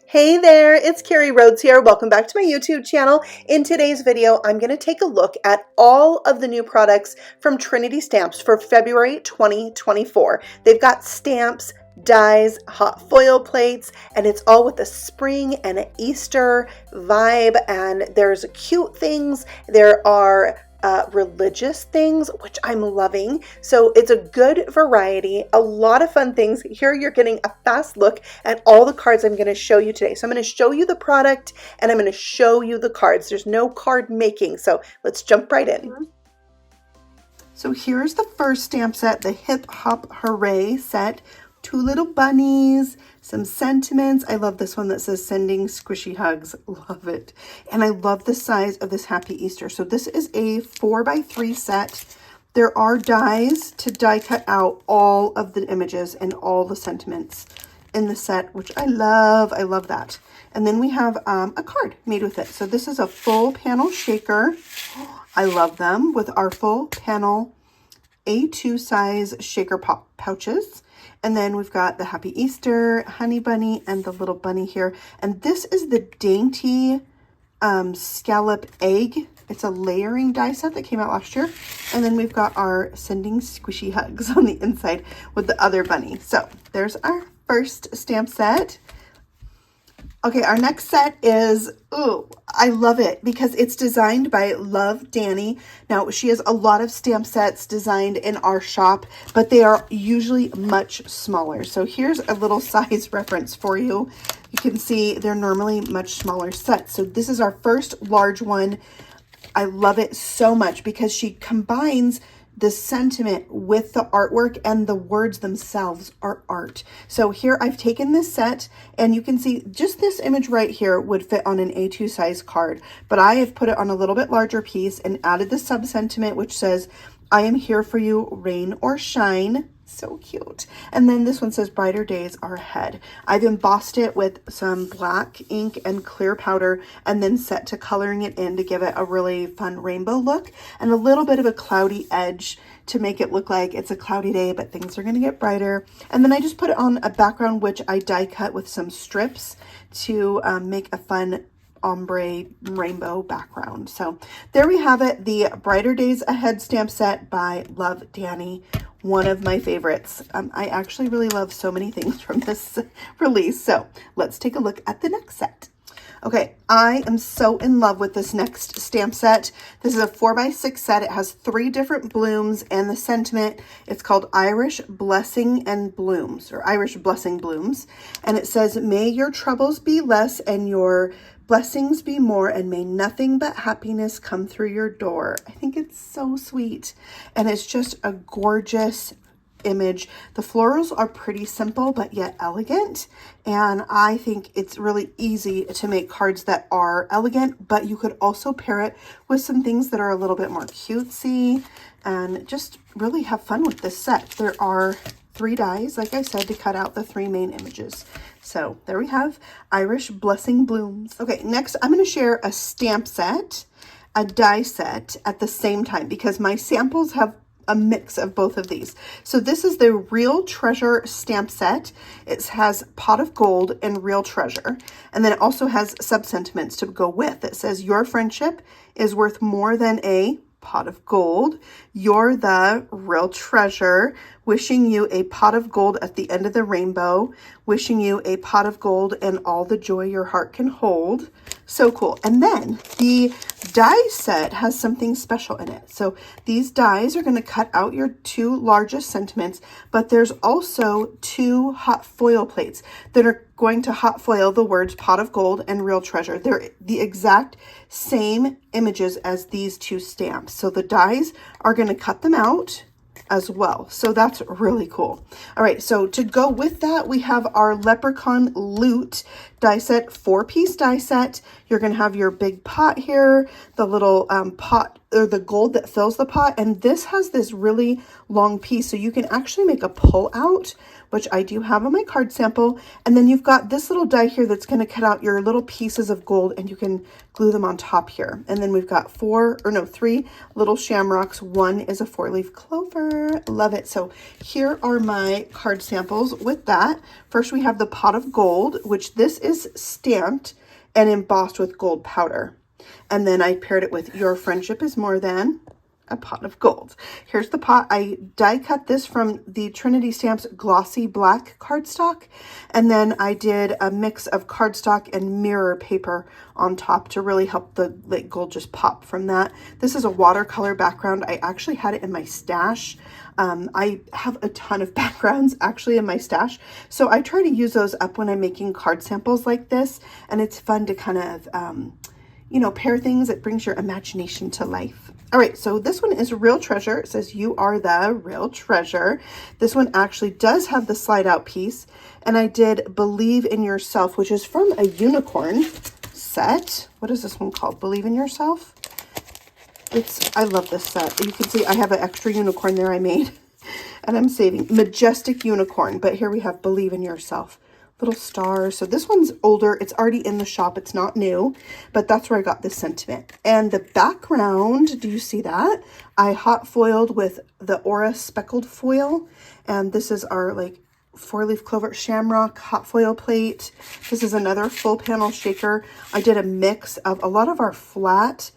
Hey there, it's Carrie Rhodes here. Welcome back to my YouTube channel. In today's video, I'm going to take a look at all of the new products from Trinity Stamps for February 2024. They've got stamps, dies, hot foil plates, and it's all with a spring and an Easter vibe, and there's cute things. There are religious things, which I'm loving. So it's a good variety, a lot of fun things. Here you're getting a fast look at all the cards I'm going to show you today. So I'm going to show you the product and I'm going to show you the cards. There's no card making, so let's jump right in. So here's the first stamp set, the Hip Hop Hooray set. Two little bunnies, some sentiments. I love this one that says sending squishy hugs. Love it. And I love the size of this Happy Easter. So this is a 4x3 set. There are dies to die cut out all of the images and all the sentiments in the set, which I love. I love that. And then we have a card made with it. So this is a full panel shaker. I love them with our full panel A2 size shaker pouches. And then we've got the Happy Easter, Honey Bunny, and the little bunny here. And this is the Dainty Scallop Egg. It's a layering die set that came out last year. And then we've got our Sending Squishy Hugs on the inside with the other bunny. So there's our first stamp set. Okay, our next set is, ooh, I love it because it's designed by Love Danny. Now, she has a lot of stamp sets designed in our shop, but they are usually much smaller. So here's a little size reference for you. You can see they're normally much smaller sets. So this is our first large one. I love it so much because she combines the sentiment with the artwork, and the words themselves are art. So here I've taken this set and you can see just this image right here would fit on an A2 size card, but I have put it on a little bit larger piece and added the sub sentiment, which says, I am here for you, rain or shine. So cute. And then this one says brighter days are ahead. I've embossed it with some black ink and clear powder and then set to coloring it in to give it a really fun rainbow look and a little bit of a cloudy edge to make it look like it's a cloudy day, but things are going to get brighter. And then I just put it on a background, which I die cut with some strips to make a fun ombre rainbow background. So there we have it, the Brighter Days Ahead stamp set by Love Danny. One of my favorites. I actually really love so many things from this release. So let's take a look at the next set. Okay, I am so in love with this next stamp set. This is a 4x6 set. It has 3 different blooms and the sentiment. It's called Irish Blessing and Blooms, or Irish Blessing Blooms. And it says, may your troubles be less and your blessings be more, and may nothing but happiness come through your door. I think it's so sweet. And it's just a gorgeous image. The florals are pretty simple, but yet elegant. And I think it's really easy to make cards that are elegant, but you could also pair it with some things that are a little bit more cutesy and just really have fun with this set. There are 3 dies, like I said, to cut out the 3 main images. So there we have Irish Blessing Blooms. Okay, next I'm going to share a stamp set, a die set at the same time because my samples have a mix of both of these. So this is the Real Treasure stamp set. It has Pot of Gold and Real Treasure. And then it also has sub-sentiments to go with. It says, your friendship is worth more than a pot of gold. You're the real treasure. Wishing you a pot of gold at the end of the rainbow. Wishing you a pot of gold and all the joy your heart can hold. So cool. And then the die set has something special in it. So these dies are going to cut out your 2 largest sentiments, but there's also 2 hot foil plates that are going to hot foil the words pot of gold and real treasure. They're the exact same images as these 2 stamps. So the dies are going to cut them out as well. So that's really cool. All right, so to go with that, we have our Leprechaun Loot die set, 4-piece die set. You're going to have your big pot here, the little pot or the gold that fills the pot, and this has this really long piece, so you can actually make a pull out, which I do have on my card sample. And then you've got this little die here that's going to cut out your little pieces of gold, and you can glue them on top here. And then we've got three little shamrocks. One is a 4-leaf clover. Love it. So here are my card samples with that. First, we have the pot of gold, which this is stamped and embossed with gold powder. And then I paired it with Your Friendship is More Than a Pot of Gold. Here's the pot. I die cut this from the Trinity Stamps glossy black cardstock. And then I did a mix of cardstock and mirror paper on top to really help the gold just pop from that. This is a watercolor background. I actually had it in my stash. I have a ton of backgrounds actually in my stash. So I try to use those up when I'm making card samples like this. And it's fun to kind of, you know, pair things. It brings your imagination to life. All right, so this one is Real Treasure. It says, you are the real treasure. This one actually does have the slide out piece. And I did Believe in Yourself, which is from a unicorn set. What is this one called? Believe in Yourself? I love this set. You can see I have an extra unicorn there I made. And I'm saving Majestic Unicorn. But here we have Believe in Yourself. Little stars. So this one's older. It's already in the shop. It's not new, but that's where I got this sentiment. And the background, do you see that? I hot foiled with the Aura speckled foil. And this is our 4-leaf clover shamrock hot foil plate. This is another full panel shaker. I did a mix of a lot of our flat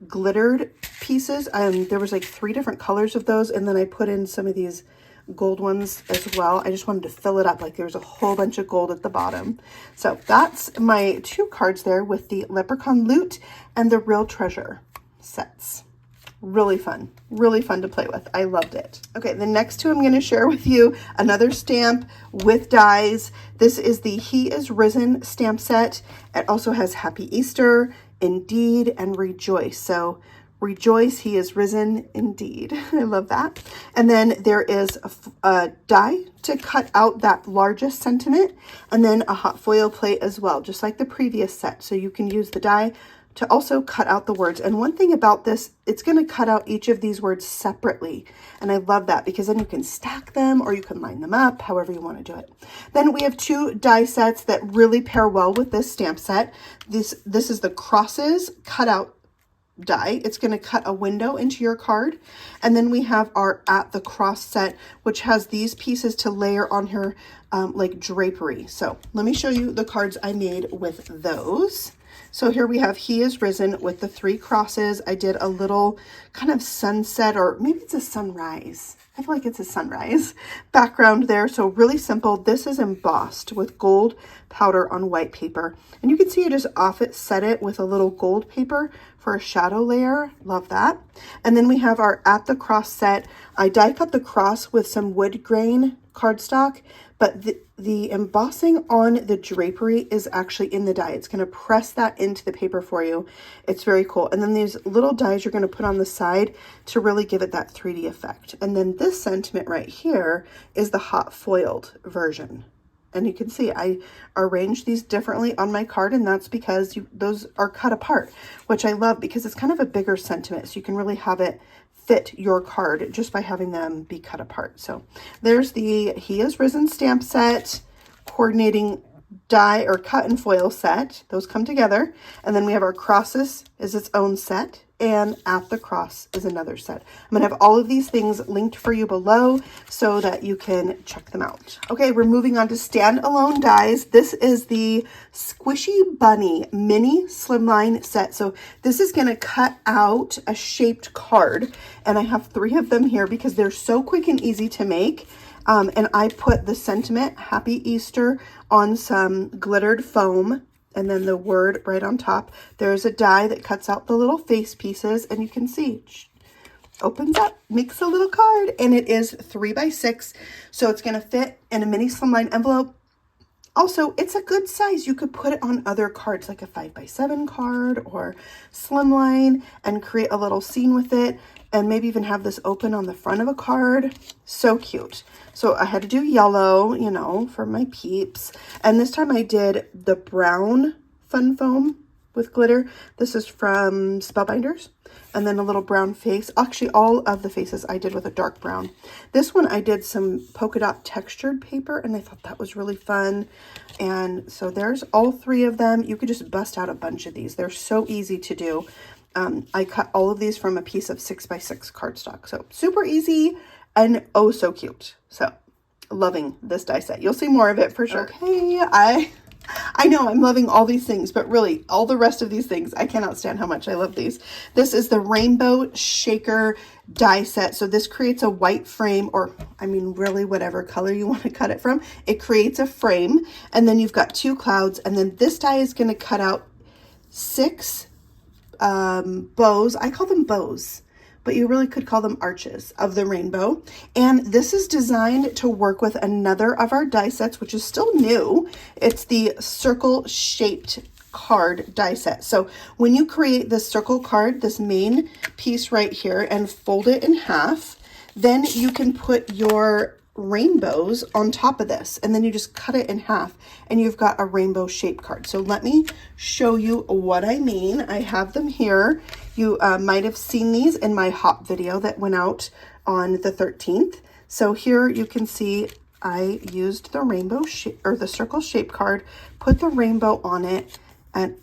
glittered pieces. There was 3 different colors of those. And then I put in some of these gold ones as well. I just wanted to fill it up. There's a whole bunch of gold at the bottom. So that's my 2 cards there with the Leprechaun Loot and the Real Treasure sets. Really fun to play with. I loved it. Okay, the next 2 I'm going to share with you, another stamp with dies. This is the He is Risen stamp set. It also has Happy Easter, Indeed, and Rejoice. So Rejoice, He is risen indeed. I love that. And then there is a die to cut out that largest sentiment, and then a hot foil plate as well, just like the previous set. So you can use the die to also cut out the words. And one thing about this, it's going to cut out each of these words separately. And I love that because then you can stack them or you can line them up, however you want to do it. Then we have 2 die sets that really pair well with this stamp set. This is the crosses cut out die. It's going to cut a window into your card. And then we have our At the Cross set, which has these pieces to layer on her like drapery. So let me show you the cards I made with those. So here we have He is Risen with the 3 crosses. I did a little kind of sunset, or maybe it's a sunrise. I feel like it's a sunrise background there. So really simple. This is embossed with gold powder on white paper. And you can see I just offset it with a little gold paper for a shadow layer. Love that. And then we have our At the Cross set. I die cut the cross with some wood grain cardstock, but the embossing on the drapery is actually in the die. It's going to press that into the paper for you. It's very cool. And then these little dies you're going to put on the side to really give it that 3D effect. And then this sentiment right here is the hot foiled version. And you can see I arranged these differently on my card, and that's because those are cut apart, which I love because it's kind of a bigger sentiment. So you can really have it fit your card just by having them be cut apart. So there's the He is Risen stamp set, coordinating die or cut and foil set. Those come together. And then we have our crosses is its own set, and At the Cross is another set. I'm going to have all of these things linked for you below so that you can check them out. Okay, we're moving on to standalone dies. This is the Squishy Bunny mini slimline set. So this is going to cut out a shaped card, and I have 3 of them here because they're so quick and easy to make. And I put the sentiment, Happy Easter, on some glittered foam, and then the word right on top. There's a die that cuts out the little face pieces, and you can see, opens up, makes a little card, and it is 3 by 6. So it's going to fit in a mini slimline envelope. Also, it's a good size. You could put it on other cards, like a 5 by 7 card or slimline, and create a little scene with it, and maybe even have this open on the front of a card. So cute. So I had to do yellow, for my peeps. And this time I did the brown fun foam with glitter. This is from Spellbinders. And then a little brown face. Actually, all of the faces I did with a dark brown. This one I did some polka dot textured paper, and I thought that was really fun. And so there's all 3 of them. You could just bust out a bunch of these. They're so easy to do. I cut all of these from a piece of 6x6 cardstock. So super easy and oh so cute. So loving this die set. You'll see more of it for sure. Okay, I know I'm loving all these things, but really all the rest of these things, I cannot stand how much I love these. This is the Rainbow Shaker die set. So this creates a white frame, or I mean, really whatever color you want to cut it from. It creates a frame, and then you've got 2 clouds, and then this die is going to cut out 6 bows. I call them bows, but you really could call them arches of the rainbow. And this is designed to work with another of our die sets, which is still new. It's the circle shaped card die set. So when you create this circle card, this main piece right here, and fold it in half, then you can put your rainbows on top of this, and then you just cut it in half and you've got a rainbow shape card. So let me show you what I mean. I have them here. You might have seen these in my hop video that went out on the 13th. So here you can see I used the rainbow or the circle shape card, put the rainbow on it, and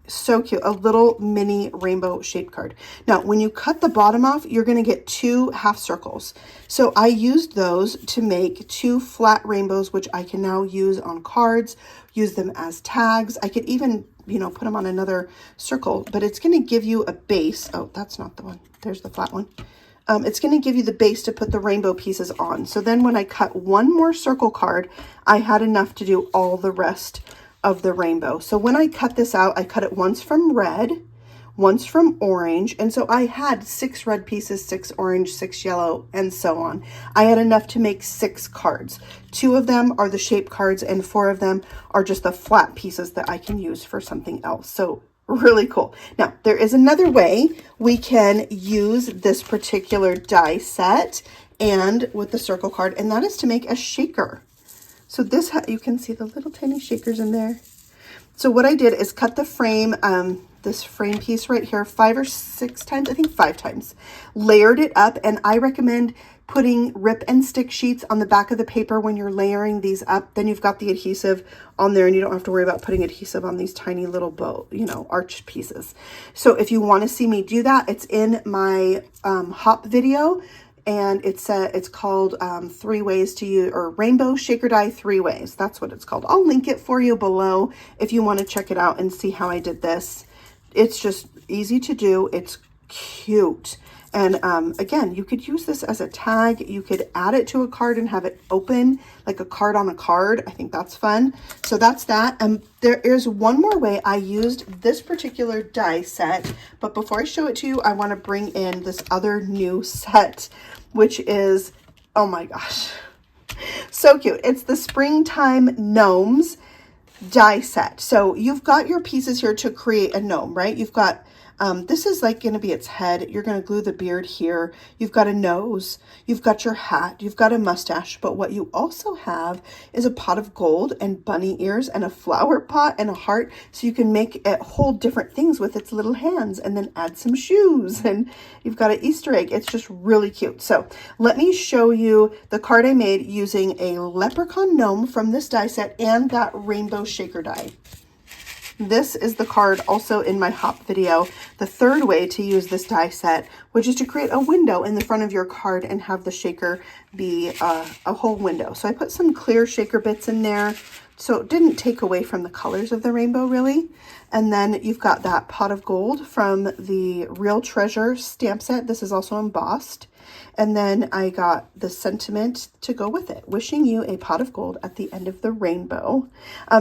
so cute, a little mini rainbow shape card. Now, when you cut the bottom off, you're going to get 2 half circles. So I used those to make 2 flat rainbows, which I can now use on cards, use them as tags. I could even, you know, put them on another circle, but it's going to give you a base. Oh, that's not the one. There's the flat one. It's going to give you the base to put the rainbow pieces on. So then when I cut one more circle card, I had enough to do all the rest of the rainbow. So when I cut this out, I cut it once from red, once from orange, and so I had 6 red pieces, 6 orange, 6 yellow, and so on. I had enough to make 6 cards. 2 of them are the shape cards, and 4 of them are just the flat pieces that I can use for something else. So really cool. Now, there is another way we can use this particular die set and with the circle card, and that is to make a shaker. So this, you can see the little tiny shakers in there. So what I did is cut the frame, this frame piece right here, 5 or 6 times, I think 5 times, layered it up, and I recommend putting rip and stick sheets on the back of the paper when you're layering these up. Then you've got the adhesive on there, and you don't have to worry about putting adhesive on these tiny little bow, you know, arch pieces. So if you want to see me do that, it's in my hop video. And it's called 3 ways to use, or Rainbow Shaker Die 3 ways. That's what it's called. I'll link it for you below if you want to check it out and see how I did this. It's just easy to do. It's cute. And again, you could use this as a tag. You could add it to a card and have it open like a card on a card. I think that's fun. So that's that. There is one more way I used this particular die set. But before I show it to you, I want to bring in this other new set, which is, oh my gosh, so cute. It's the Springtime Gnomes die set. So you've got your pieces here to create a gnome, right? You've got this is like going to be its head. You're going to glue the beard here. You've got a nose. You've got your hat. You've got a mustache. But what you also have is a pot of gold and bunny ears and a flower pot and a heart. So you can make it hold different things with its little hands, and then add some shoes. And you've got an Easter egg. It's just really cute. So let me show you the card I made using a Leprechaun gnome from this die set and that rainbow shaker die. This is the card also in my hop video, the 3rd way to use this die set, which is to create a window in the front of your card and have the shaker be a whole window. So I put some clear shaker bits in there, so it didn't take away from the colors of the rainbow really. And then you've got that pot of gold from the Real Treasure stamp set. This is also embossed. And then I got the sentiment to go with it. Wishing you a pot of gold at the end of the rainbow.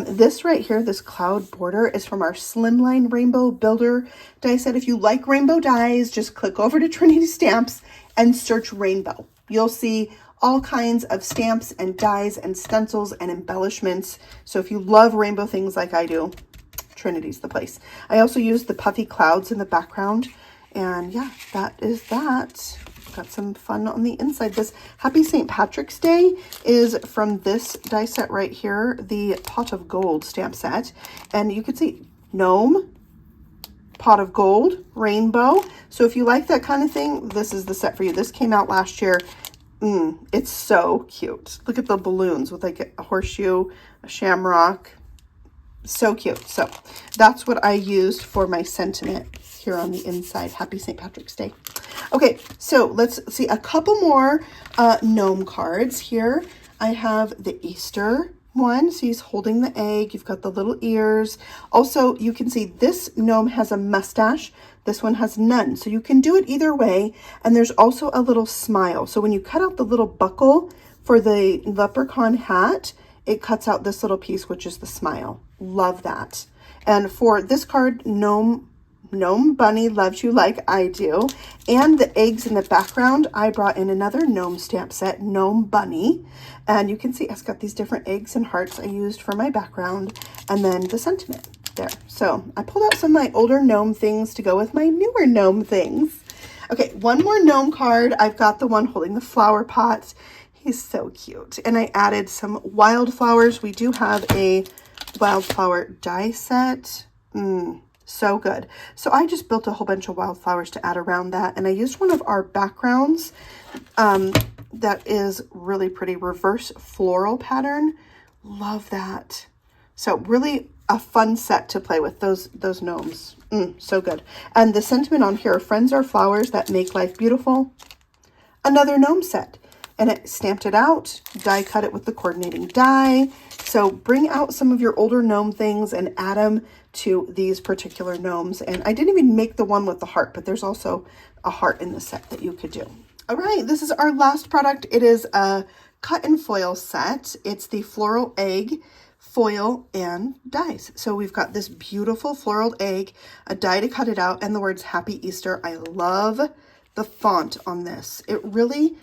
This right here, this cloud border, is from our Slimline Rainbow Builder die set. If you like rainbow dies, just click over to Trinity Stamps and search rainbow. You'll see all kinds of stamps and dies and stencils and embellishments. So if you love rainbow things like I do, Trinity's the place. I also used the puffy clouds in the background. And yeah, that is that. Got some fun on the inside. This Happy St. Patrick's Day is from this die set right here, the Pot of Gold stamp set. And you can see gnome, pot of gold, rainbow. So if you like that kind of thing, this is the set for you. This came out last year. It's so cute. Look at the balloons with like a horseshoe, a shamrock. So cute. So that's what I used for my sentiment here on the inside. Happy St. Patrick's Day. Okay, so let's see a couple more gnome cards here. I have the Easter one. So he's holding the egg. You've got the little ears. Also, you can see this gnome has a mustache. This one has none. So you can do it either way. And there's also a little smile. So when you cut out the little buckle for the leprechaun hat, it cuts out this little piece, which is the smile. Love that. And for this card, Gnome Bunny loves you like I do. And the eggs in the background, I brought in another gnome stamp set, Gnome Bunny. And you can see it's got these different eggs and hearts I used for my background. And then the sentiment there. So I pulled out some of my older gnome things to go with my newer gnome things. Okay, one more gnome card. I've got the one holding the flower pots. He's so cute. And I added some wildflowers. We do have a wildflower die set. So good. So I just built a whole bunch of wildflowers to add around that. And I used one of our backgrounds that is really pretty, reverse floral pattern. Love that. So really a fun set to play with, those gnomes. So good. And the sentiment on here, friends are flowers that make life beautiful. Another gnome set. And it stamped it out, die cut it with the coordinating die. So bring out some of your older gnome things and add them to these particular gnomes. And I didn't even make the one with the heart, but there's also a heart in the set that you could do. All right, this is our last product. It is a cut and foil set. It's the floral egg, foil, and dies. So we've got this beautiful floral egg, a die to cut it out, and the words Happy Easter. I love the font on this. It really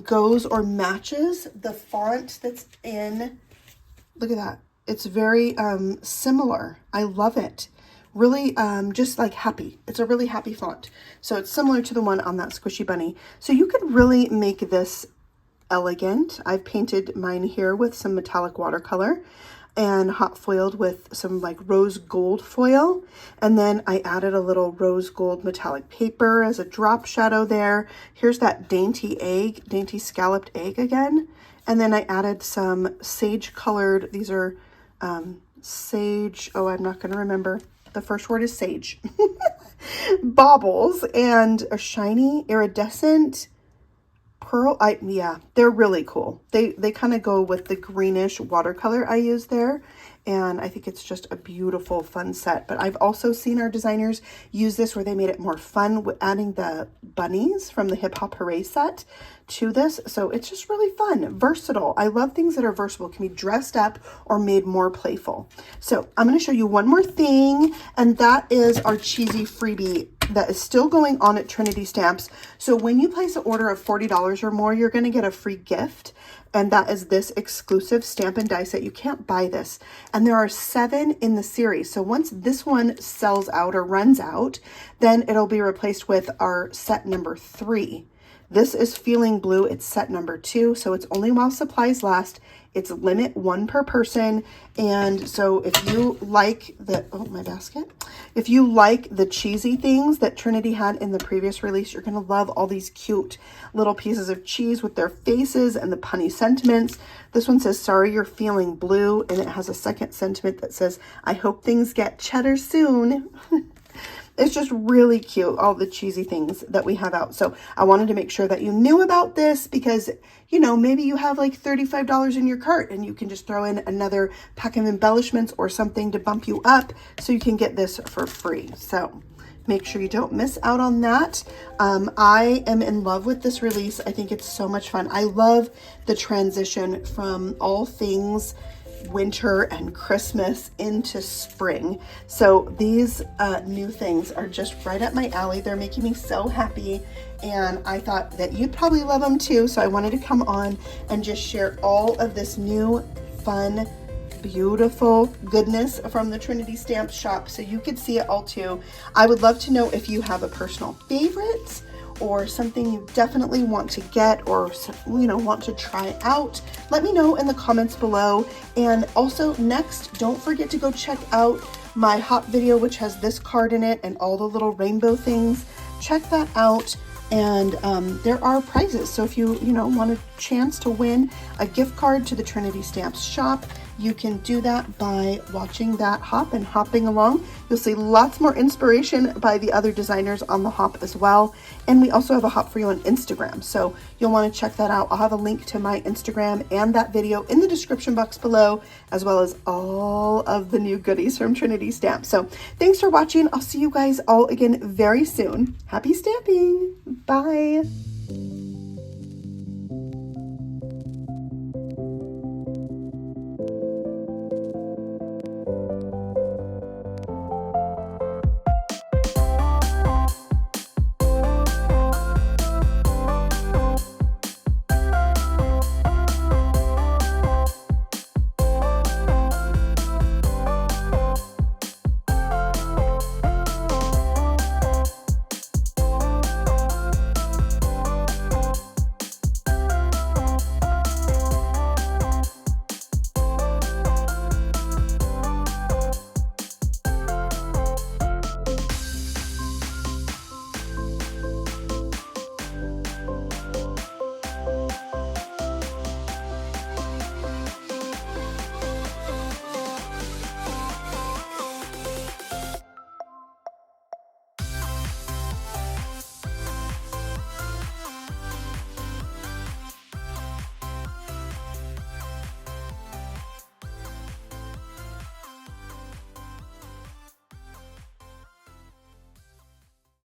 goes or matches the font that's in. Look at that. It's very similar. I love it. Really just like happy. It's a really happy font. So it's similar to the one on that squishy bunny. So you could really make this elegant. I've painted mine here with some metallic watercolor and hot foiled with some like rose gold foil. And then I added a little rose gold metallic paper as a drop shadow there. Here's that dainty egg, dainty scalloped egg again. And then I added some sage colored, these are sage, oh, I'm not going to remember. The first word is sage. Baubles and a shiny iridescent pearl. Yeah, they're really cool. They kind of go with the greenish watercolor I use there. And I think it's just a beautiful, fun set. But I've also seen our designers use this where they made it more fun with adding the bunnies from the Hip Hop Hooray set to this. So it's just really fun, versatile. I love things that are versatile, can be dressed up or made more playful. So I'm going to show you one more thing, and that is our cheesy freebie that is still going on at Trinity Stamps. So when you place an order of $40 or more, you're going to get a free gift. And that is this exclusive stamp and die set. You can't buy this. And there are 7 in the series. So once this one sells out or runs out, then it'll be replaced with our set number 3. This is Feeling Blue. It's set number 2. So it's only while supplies last. It's limit 1 per person. And so if you like the, oh, my basket. If you like the cheesy things that Trinity had in the previous release, you're going to love all these cute little pieces of cheese with their faces and the punny sentiments. This one says, sorry, you're feeling blue. And it has a second sentiment that says, I hope things get cheddar soon. It's just really cute, all the cheesy things that we have out. So I wanted to make sure that you knew about this because, you know, maybe you have like $35 in your cart and you can just throw in another pack of embellishments or something to bump you up so you can get this for free. So make sure you don't miss out on that. I am in love with this release. I think it's so much fun. I love the transition from all things winter and Christmas into spring. So these new things are just right up my alley. They're making me so happy, and I thought that you'd probably love them too. So I wanted to come on and just share all of this new fun, beautiful goodness from the Trinity Stamps shop so you could see it all too. I would love to know if you have a personal favorite or something you definitely want to get or, you know, want to try out. Let me know in the comments below. And also next, don't forget to go check out my hop video, which has this card in it and all the little rainbow things. Check that out. And there are prizes. So if you want a chance to win a gift card to the Trinity Stamps shop, you can do that by watching that hop and hopping along. You'll see lots more inspiration by the other designers on the hop as well. And we also have a hop for you on Instagram, so you'll want to check that out. I'll have a link to my Instagram and that video in the description box below, as well as all of the new goodies from Trinity Stamps. So thanks for watching. I'll see you guys all again very soon. Happy stamping. Bye.